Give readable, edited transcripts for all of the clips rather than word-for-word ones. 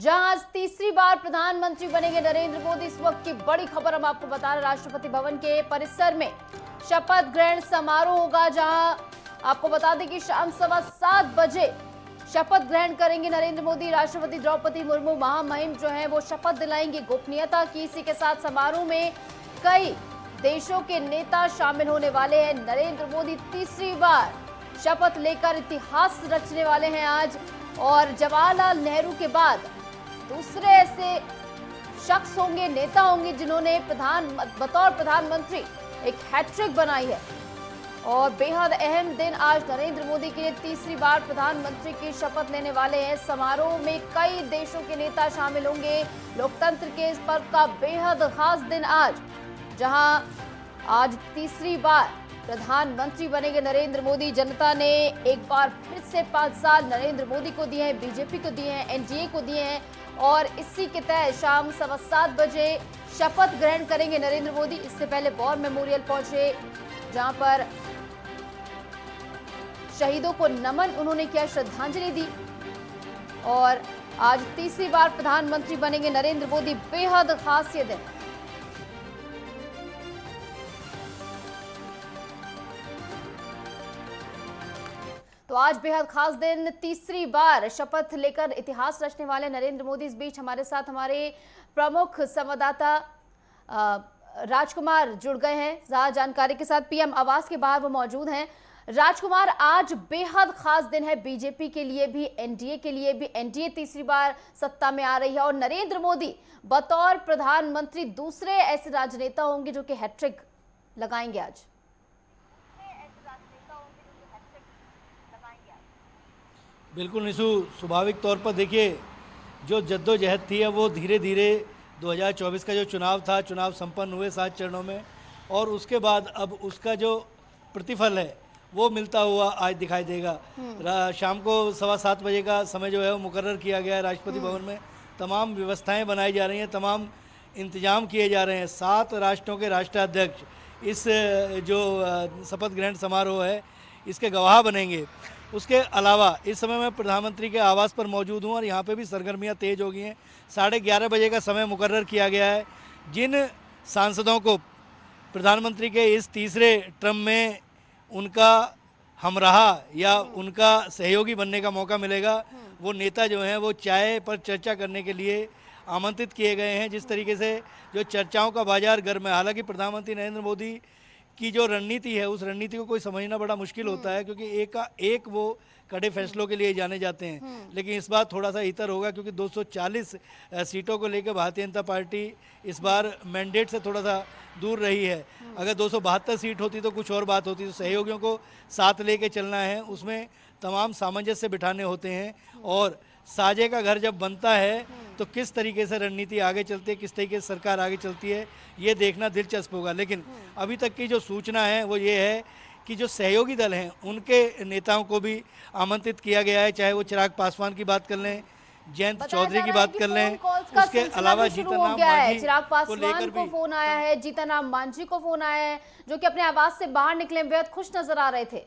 जहां आज तीसरी बार प्रधानमंत्री बनेंगे नरेंद्र मोदी। इस वक्त की बड़ी खबर हम आपको बता रहे, राष्ट्रपति भवन के परिसर में शपथ ग्रहण समारोह होगा, जहां आपको बता दें कि शाम 7:15 बजे शपथ ग्रहण करेंगे नरेंद्र मोदी। राष्ट्रपति द्रौपदी मुर्मू महामहिम जो है वो शपथ दिलाएंगे गोपनीयता की। इसी के साथ समारोह में कई देशों के नेता शामिल होने वाले हैं। नरेंद्र मोदी तीसरी बार शपथ लेकर इतिहास रचने वाले हैं आज। और जवाहरलाल नेहरू के बाद दूसरे ऐसे शख्स होंगे, नेता होंगे जिन्होंने बतौर प्रधानमंत्री एक हैट्रिक बनाई है। और बेहद अहम दिन आज नरेंद्र मोदी के लिए, तीसरी बार प्रधानमंत्री की शपथ लेने वाले हैं। समारोह में कई देशों के नेता शामिल होंगे। लोकतंत्र के इस पर्व का बेहद खास दिन आज, जहां आज तीसरी बार प्रधानमंत्री बनेंगे नरेंद्र मोदी। जनता ने एक बार फिर से 5 साल नरेंद्र मोदी को दिए हैं, बीजेपी को दिए हैं, एनडीए को दिए हैं। और इसी के तहत शाम 7:15 बजे शपथ ग्रहण करेंगे नरेंद्र मोदी। इससे पहले वॉर मेमोरियल पहुंचे, जहां पर शहीदों को नमन उन्होंने किया, श्रद्धांजलि दी। और आज तीसरी बार प्रधानमंत्री बनेंगे नरेंद्र मोदी। बेहद खास ये दिन। तो आज बेहद खास दिन, तीसरी बार शपथ लेकर इतिहास रचने वाले नरेंद्र मोदी। इस बीच हमारे साथ हमारे प्रमुख संवाददाता राजकुमार जुड़ गए हैं ज्यादा जानकारी के साथ। पीएम आवास के बाहर वो मौजूद हैं। राजकुमार, आज बेहद खास दिन है बीजेपी के लिए भी, एनडीए के लिए भी। एनडीए तीसरी बार सत्ता में आ रही है और नरेंद्र मोदी बतौर प्रधानमंत्री दूसरे ऐसे राजनेता होंगे जो कि हैट्रिक लगाएंगे आज। बिल्कुल निशु, स्वाभाविक तौर पर देखिए जो जद्दोजहद थी है वो धीरे धीरे 2024 का जो चुनाव था, चुनाव संपन्न हुए 7 चरणों में, और उसके बाद अब उसका जो प्रतिफल है वो मिलता हुआ आज दिखाई देगा। शाम को 7:15 बजे का समय जो है वो मुकर्रर किया गया है राष्ट्रपति भवन में। तमाम व्यवस्थाएं बनाई जा रही हैं, तमाम इंतजाम किए जा रहे हैं। 7 राष्ट्रों के राष्ट्राध्यक्ष इस जो शपथ ग्रहण समारोह है इसके गवाह बनेंगे। उसके अलावा इस समय मैं प्रधानमंत्री के आवास पर मौजूद हूं और यहाँ पे भी सरगर्मियाँ तेज़ हो गई हैं। 11:30 बजे का समय मुकर्रर किया गया है। जिन सांसदों को प्रधानमंत्री के इस तीसरे टर्म में उनका हमराहा या उनका सहयोगी बनने का मौका मिलेगा, वो नेता जो हैं वो चाय पर चर्चा करने के लिए आमंत्रित किए गए हैं। जिस तरीके से जो चर्चाओं का बाजार गर्म है, हालांकि प्रधानमंत्री नरेंद्र मोदी की जो रणनीति है उस रणनीति को कोई समझना बड़ा मुश्किल होता है, क्योंकि एक वो कड़े फैसलों के लिए जाने जाते हैं। लेकिन इस बार थोड़ा सा इतर होगा, क्योंकि 240 सीटों को लेकर भारतीय जनता पार्टी इस बार मैंडेट से थोड़ा सा दूर रही है। अगर 272 सीट होती तो कुछ और बात होती। तो सहयोगियों को साथ लेके चलना है, उसमें तमाम सामंजस्य बिठाने होते हैं। और साझे का घर जब बनता है तो किस तरीके से रणनीति आगे चलती है, किस तरीके से सरकार आगे चलती है, ये देखना दिलचस्प होगा। लेकिन अभी तक की जो सूचना है वो ये है कि जो सहयोगी दल हैं उनके नेताओं को भी आमंत्रित किया गया है, चाहे वो चिराग पासवान की बात कर लें, जयंत चौधरी की बात कर लें, उसके अलावा जीतन राम मांझी चिराग को पासवान लेकर को भी फोन आया है, जीतन राम मांझी को फोन आया है, जो कि अपने आवास से बाहर निकले बेहद खुश नजर आ रहे थे।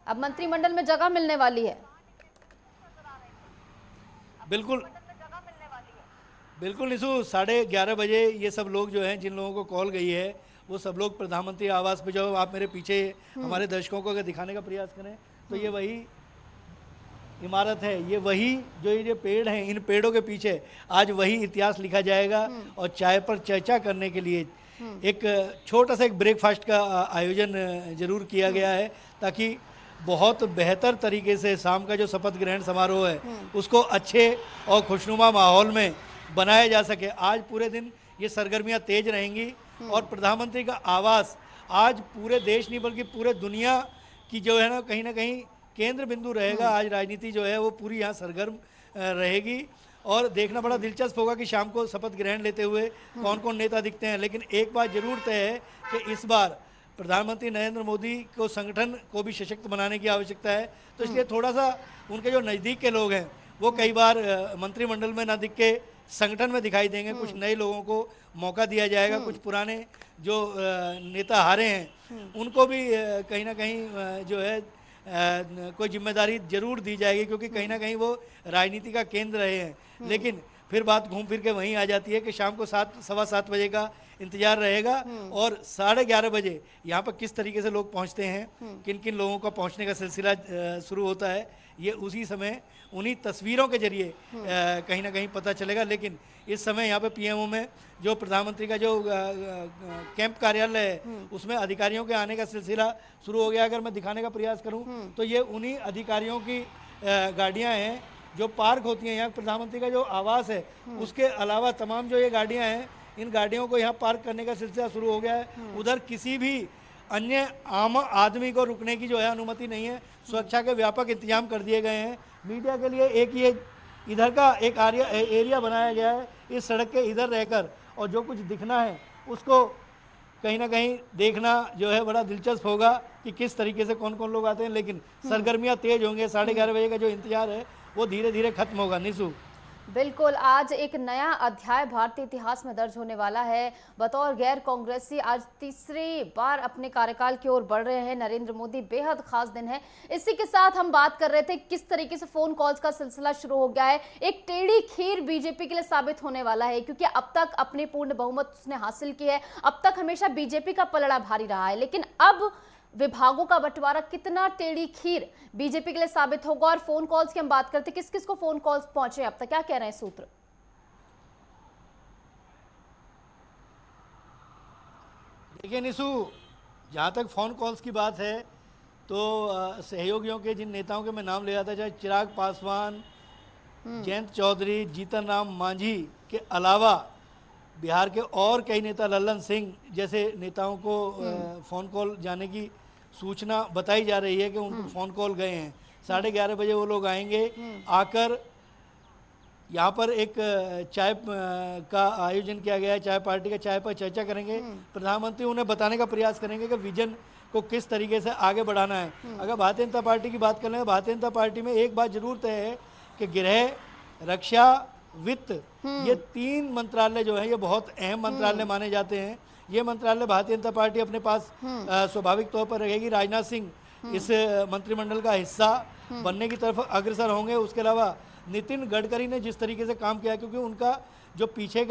अब मंत्रिमंडल में जगह मिलने वाली है। बिल्कुल निशु, 11:30 बजे ये सब लोग जो हैं, जिन लोगों को कॉल गई है, वो सब लोग प्रधानमंत्री आवास पे, जो आप मेरे पीछे हमारे दर्शकों को अगर दिखाने का प्रयास करें तो ये वही इमारत है, ये वही जो ये पेड़ हैं, इन पेड़ों के पीछे आज वही इतिहास लिखा जाएगा। और चाय पर चर्चा करने के लिए एक छोटा सा एक ब्रेकफास्ट का आयोजन जरूर किया गया है, ताकि बहुत बेहतर तरीके से शाम का जो शपथ ग्रहण समारोह है उसको अच्छे और खुशनुमा माहौल में बनाया जा सके। आज पूरे दिन ये सरगर्मियां तेज रहेंगी और प्रधानमंत्री का आवास आज पूरे देश नहीं बल्कि पूरे दुनिया की जो है ना कहीं केंद्र बिंदु रहेगा। आज राजनीति जो है वो पूरी यहाँ सरगर्म रहेगी और देखना बड़ा दिलचस्प होगा कि शाम को शपथ ग्रहण लेते हुए कौन कौन नेता दिखते हैं। लेकिन एक बात जरूर तय है कि इस बार प्रधानमंत्री नरेंद्र मोदी को संगठन को भी सशक्त बनाने की आवश्यकता है। तो इसलिए थोड़ा सा उनके जो नज़दीक के लोग हैं वो कई बार मंत्रिमंडल में ना दिख के संगठन में दिखाई देंगे। कुछ नए लोगों को मौका दिया जाएगा, कुछ पुराने जो नेता हारे हैं उनको भी कहीं ना कहीं जो है कोई जिम्मेदारी जरूर दी जाएगी, क्योंकि कहीं ना कहीं वो राजनीति का केंद्र रहे हैं। लेकिन फिर बात घूम फिर के वहीं आ जाती है कि शाम को 7-7:15 बजे का इंतजार रहेगा और 11:30 बजे यहाँ पर किस तरीके से लोग पहुँचते हैं, किन किन लोगों का पहुँचने का सिलसिला शुरू होता है, ये उसी समय उन्हीं तस्वीरों के जरिए कहीं ना कहीं पता चलेगा। लेकिन इस समय यहाँ पे पीएमओ में जो प्रधानमंत्री का जो कैंप कार्यालय है उसमें अधिकारियों के आने का सिलसिला शुरू हो गया। अगर मैं दिखाने का प्रयास करूं तो ये उन्हीं अधिकारियों की गाड़ियां हैं जो पार्क होती हैं यहाँ। प्रधानमंत्री का जो आवास है उसके अलावा तमाम जो ये गाड़ियाँ हैं, इन गाड़ियों को यहाँ पार्क करने का सिलसिला शुरू हो गया है। उधर किसी भी अन्य आम आदमी को रुकने की जो है अनुमति नहीं है। सुरक्षा के व्यापक इंतजाम कर दिए गए हैं। मीडिया के लिए एक ये इधर का एक एरिया बनाया गया है इस सड़क के इधर रहकर, और जो कुछ दिखना है उसको कहीं ना कहीं देखना जो है बड़ा दिलचस्प होगा कि किस तरीके से कौन कौन लोग आते हैं। लेकिन सरगर्मियाँ तेज होंगे। 11:30 बजे का जो इंतजार है वो धीरे धीरे खत्म होगा। निशु, बिल्कुल, आज एक नया अध्याय भारतीय इतिहास में दर्ज होने वाला है। बतौर गैर कांग्रेसी आज तीसरी बार अपने कार्यकाल की ओर बढ़ रहे हैं नरेंद्र मोदी। बेहद खास दिन है। इसी के साथ हम बात कर रहे थे किस तरीके से फोन कॉल्स का सिलसिला शुरू हो गया है। एक टेढ़ी खीर बीजेपी के लिए साबित होने वाला है, क्योंकि अब तक अपनी पूर्ण बहुमत उसने हासिल की है। अब तक हमेशा बीजेपी का पलड़ा भारी रहा है, लेकिन अब विभागों का बंटवारा कितना टेढ़ी खीर बीजेपी के लिए साबित होगा। और फोन कॉल्स की हम बात करते, किस किस को फोन कॉल्स पहुंचे अब तक, क्या कह रहे हैं सूत्र? देखिए निशु, जहाँ तक फोन कॉल्स की बात है तो सहयोगियों के जिन नेताओं के मैं नाम ले रहा था, चाहे चिराग पासवान, जयंत चौधरी, जीतन राम मांझी के अलावा बिहार के और कई नेता, लल्लन सिंह जैसे नेताओं को फ़ोन कॉल जाने की सूचना बताई जा रही है कि उनको फ़ोन कॉल गए हैं। 11:30 बजे वो लोग आएंगे। आकर यहाँ पर एक चाय का आयोजन किया गया है, चाय पार्टी का। चाय पर चर्चा करेंगे। प्रधानमंत्री उन्हें बताने का प्रयास करेंगे कि विजन को किस तरीके से आगे बढ़ाना है। अगर भारतीय जनता पार्टी की बात कर लें तो भारतीय जनता पार्टी में एक बात जरूर तय है कि गृह, रक्षा, वित्त, ये 3 मंत्रालय जो है ये बहुत अहम मंत्रालय माने जाते हैं। ये मंत्रालय भारतीय जनता पार्टी अपने पास स्वाभाविक तौर पर रखेगी। राजनाथ सिंह इस मंत्रिमंडल का हिस्सा बनने की तरफ अग्रसर होंगे। उसके अलावा नितिन गडकरी ने जिस तरीके से काम किया, क्योंकि उनका जो पीछे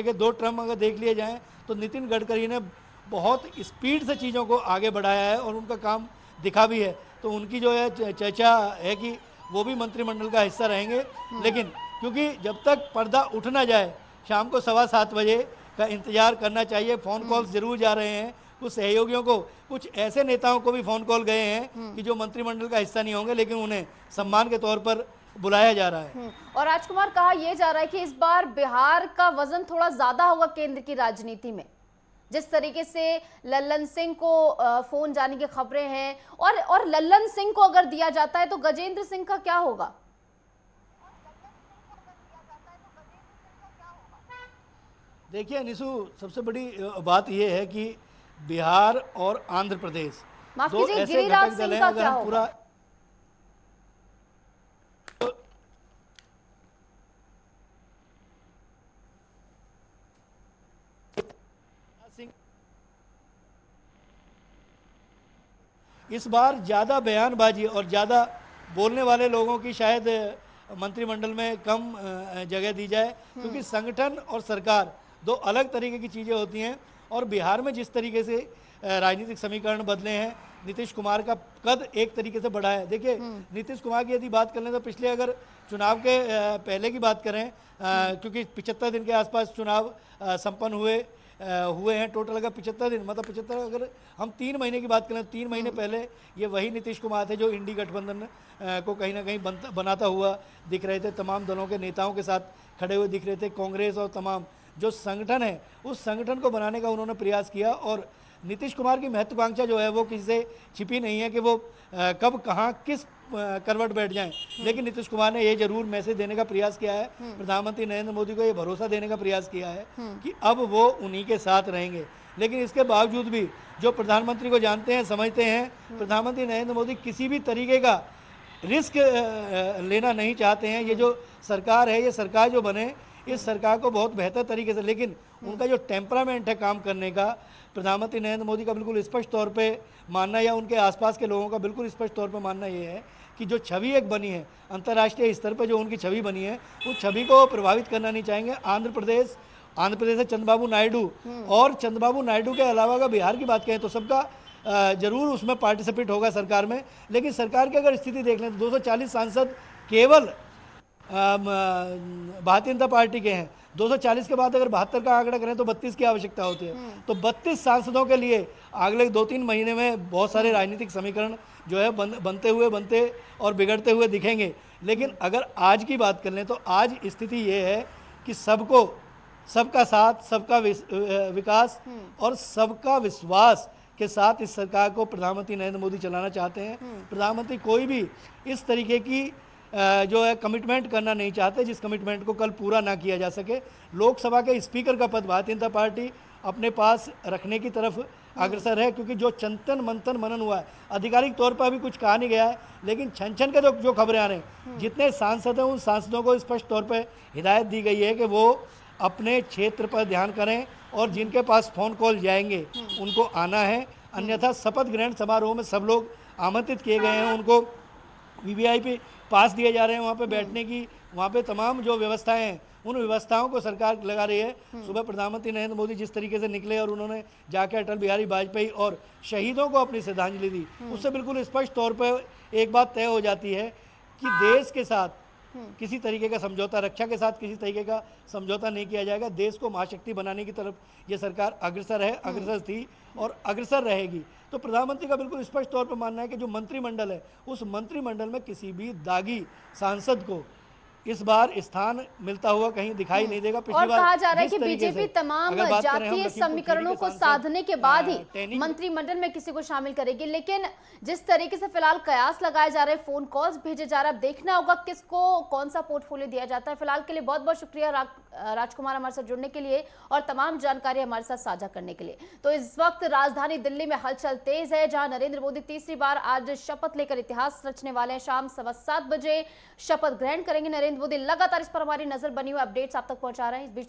के 2 टर्म अगर देख लिए जाएं तो नितिन गडकरी ने बहुत स्पीड से चीज़ों को आगे बढ़ाया है और उनका काम दिखा भी है। तो उनकी जो है चर्चा है कि वो भी मंत्रिमंडल का हिस्सा रहेंगे। लेकिन क्योंकि जब तक पर्दा उठ ना जाए, शाम को 7:15 बजे का इंतजार करना चाहिए। फ़ोन कॉल्स जरूर जा रहे हैं। कुछ सहयोगियों को, कुछ ऐसे नेताओं को भी फ़ोन कॉल गए हैं कि जो मंत्रिमंडल का हिस्सा नहीं होंगे, लेकिन उन्हें सम्मान के तौर पर बुलाया जा रहा है। और राजकुमार, कहा यह जा रहा है कि इस बार बिहार का वजन थोड़ा ज्यादा होगा केंद्र की राजनीति में। जिस तरीके से लल्लन सिंह को फोन जाने की खबरें हैं, और लल्लन सिंह को अगर दिया जाता है तो गजेंद्र सिंह का क्या होगा? देखिए निशु, सबसे बड़ी बात यह है कि बिहार और आंध्र प्रदेश, माफ दो कीजिए, ऐसे गिरिराज घटक दल सिंह हैं। का अगर क्या हम होगा? पूरा इस बार ज़्यादा बयानबाजी और ज़्यादा बोलने वाले लोगों की शायद मंत्रिमंडल में कम जगह दी जाए, क्योंकि संगठन और सरकार 2 अलग तरीके की चीज़ें होती हैं। और बिहार में जिस तरीके से राजनीतिक समीकरण बदले हैं, नीतीश कुमार का कद एक तरीके से बढ़ा है। देखिए, नीतीश कुमार की यदि बात कर लें तो पिछले अगर चुनाव के पहले की बात करें, क्योंकि 75 दिन के आसपास चुनाव संपन्न हुए हैं। टोटल अगर 75 दिन, मतलब 75, अगर हम 3 महीने की बात करें, 3 महीने पहले ये वही नीतीश कुमार थे जो इंडी गठबंधन को कहीं ना कहीं बनाता हुआ दिख रहे थे। तमाम दलों के नेताओं के साथ खड़े हुए दिख रहे थे। कांग्रेस और तमाम जो संगठन है, उस संगठन को बनाने का उन्होंने प्रयास किया। और नीतीश कुमार की महत्वाकांक्षा जो है वो किसी से छिपी नहीं है कि वो कब कहाँ किस करवट बैठ जाएं। लेकिन नीतीश कुमार ने ये जरूर मैसेज देने का प्रयास किया है, प्रधानमंत्री नरेंद्र मोदी को ये भरोसा देने का प्रयास किया है कि अब वो उन्हीं के साथ रहेंगे। लेकिन इसके बावजूद भी जो प्रधानमंत्री को जानते हैं, समझते हैं, प्रधानमंत्री नरेंद्र मोदी किसी भी तरीके का रिस्क लेना नहीं चाहते हैं। ये जो सरकार है, ये सरकार जो बने, इस सरकार को बहुत बेहतर तरीके से, लेकिन उनका जो टेम्परामेंट है काम करने का, प्रधानमंत्री नरेंद्र मोदी का बिल्कुल स्पष्ट तौर पे मानना, या उनके आसपास के लोगों का बिल्कुल स्पष्ट तौर पे मानना ये है कि जो छवि एक बनी है अंतर्राष्ट्रीय स्तर पर, जो उनकी छवि बनी है, उस छवि को प्रभावित करना नहीं चाहेंगे। आंध्र प्रदेश है चंद्रबाबू नायडू, और चंद्रबाबू नायडू के अलावा अगर बिहार की बात करें तो सबका जरूर उसमें पार्टिसिपेट होगा सरकार में। लेकिन सरकार की अगर स्थिति देख लें तो 240 सांसद केवल भारतीय जनता पार्टी के हैं। 240 के बाद अगर 72 का आंकड़ा करें तो 32 की आवश्यकता होती है। तो 32 सांसदों के लिए अगले 2-3 महीने में बहुत सारे राजनीतिक समीकरण जो है बनते और बिगड़ते हुए दिखेंगे। लेकिन अगर आज की बात कर लें तो आज स्थिति ये है कि सबका साथ, सबका विकास और सबका विश्वास के साथ इस सरकार को प्रधानमंत्री नरेंद्र मोदी चलाना चाहते हैं। प्रधानमंत्री कोई भी इस तरीके की जो है कमिटमेंट करना नहीं चाहते जिस कमिटमेंट को कल पूरा ना किया जा सके। लोकसभा के स्पीकर का पद भारतीय जनता पार्टी अपने पास रखने की तरफ अग्रसर है, क्योंकि जो चिंतन मंथन मनन हुआ है, आधिकारिक तौर पर अभी कुछ कहा नहीं गया है, लेकिन छन के जो खबरें आ रही हैं, जितने सांसद हैं उन सांसदों को स्पष्ट तौर पर हिदायत दी गई है कि वो अपने क्षेत्र पर ध्यान करें और जिनके पास फ़ोन कॉल जाएंगे उनको आना है, अन्यथा शपथ ग्रहण समारोह में सब लोग आमंत्रित किए गए हैं। उनको वीवीआईपी पास दिए जा रहे हैं वहाँ पे बैठने की, वहाँ पे तमाम जो व्यवस्थाएं हैं उन व्यवस्थाओं को सरकार लगा रही है। सुबह प्रधानमंत्री नरेंद्र मोदी जिस तरीके से निकले और उन्होंने जाके अटल बिहारी वाजपेयी और शहीदों को अपनी श्रद्धांजलि दी, उससे बिल्कुल स्पष्ट तौर पर एक बात तय हो जाती है कि देश के साथ किसी तरीके का समझौता, रक्षा के साथ किसी तरीके का समझौता नहीं किया जाएगा। देश को महाशक्ति बनाने की तरफ ये सरकार अग्रसर है, अग्रसर थी और अग्रसर रहेगी। तो प्रधानमंत्री का बिल्कुल स्पष्ट तौर पर मानना है कि जो मंत्रिमंडल है उस मंत्रिमंडल में किसी भी दागी सांसद को इस बार स्थान मिलता हुआ कहीं दिखाई नहीं देगा। और कहा जा रहा है कि बीजेपी तमाम जातीय समीकरणों को साधने के बाद ही मंत्रिमंडल में किसी को शामिल करेगी। लेकिन जिस तरीके से फिलहाल कयास लगाए जा रहे, फोन कॉल्स भेजे जा रहे, अब देखना होगा किसको कौन सा पोर्टफोलियो दिया जाता है। फिलहाल के लिए बहुत बहुत शुक्रिया राजकुमार हमारे साथ जुड़ने के लिए और तमाम जानकारी हमारे साथ साझा करने के लिए। तो इस वक्त राजधानी दिल्ली में हलचल तेज है, जहां नरेंद्र मोदी तीसरी बार आज शपथ लेकर इतिहास रचने वाले हैं। शाम 7:15 बजे शपथ ग्रहण करेंगे नरेंद्र मोदी। लगातार इस पर हमारी नजर बनी हुई अपडेट्स आप तक पहुंचा रहे हैं। इस बीच